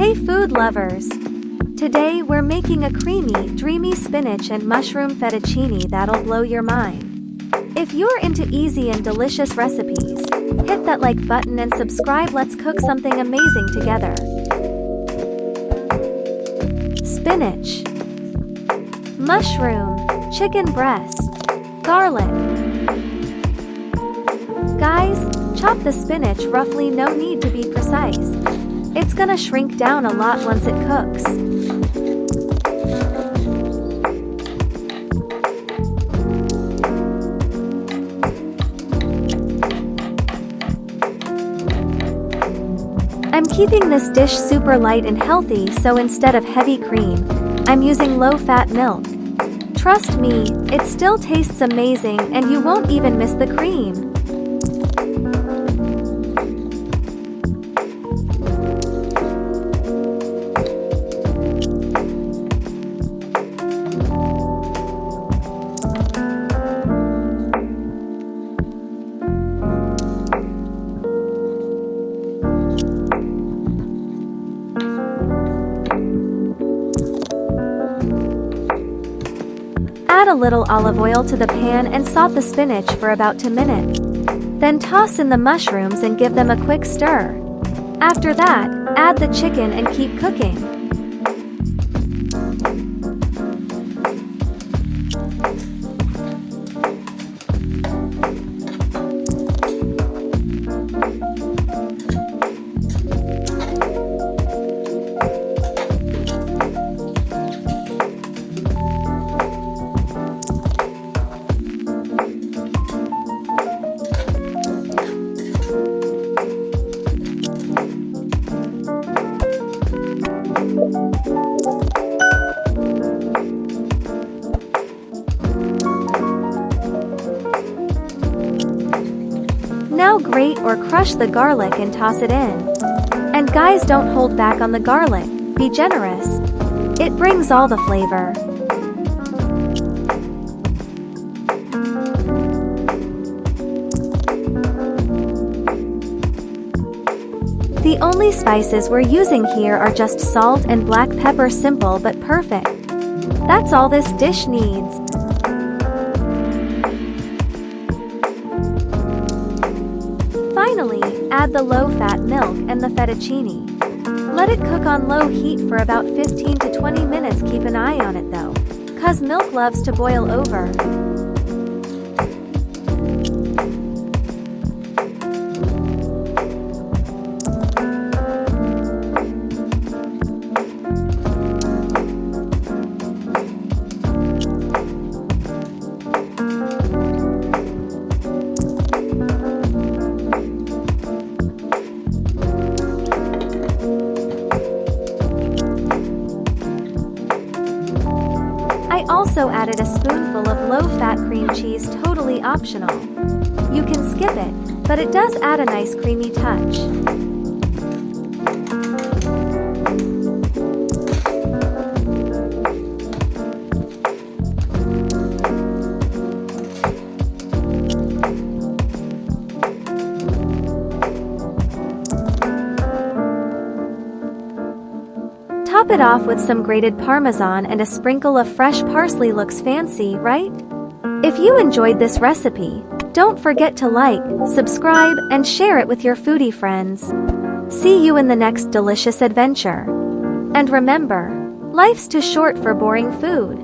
Hey food lovers! Today we're making a creamy, dreamy spinach and mushroom fettuccine that'll blow your mind. If you're into easy and delicious recipes, hit that like button and subscribe. Let's cook something amazing together. Spinach, mushroom, chicken breast, garlic. Guys, chop the spinach roughly, no need to be precise. It's gonna shrink down a lot once it cooks. I'm keeping this dish super light and healthy, so instead of heavy cream, I'm using low-fat milk. Trust me, it still tastes amazing and you won't even miss the cream. Add a little olive oil to the pan and saute the spinach for about 2 minutes. Then toss in the mushrooms and give them a quick stir. After that, add the chicken and keep cooking. Now grate or crush the garlic and toss it in. And guys, don't hold back on the garlic, be generous. It brings all the flavor. The only spices we're using here are just salt and black pepper, simple but perfect. That's all this dish needs. Finally, add the low-fat milk and the fettuccine. Let it cook on low heat for about 15 to 20 minutes. Keep an eye on it though, cause milk loves to boil over. I also added a spoonful of low-fat cream cheese, totally optional. You can skip it, but it does add a nice creamy touch. Top it off with some grated Parmesan and a sprinkle of fresh parsley. Looks fancy, right? If you enjoyed this recipe, don't forget to like, subscribe, and share it with your foodie friends. See you in the next delicious adventure. And remember, life's too short for boring food.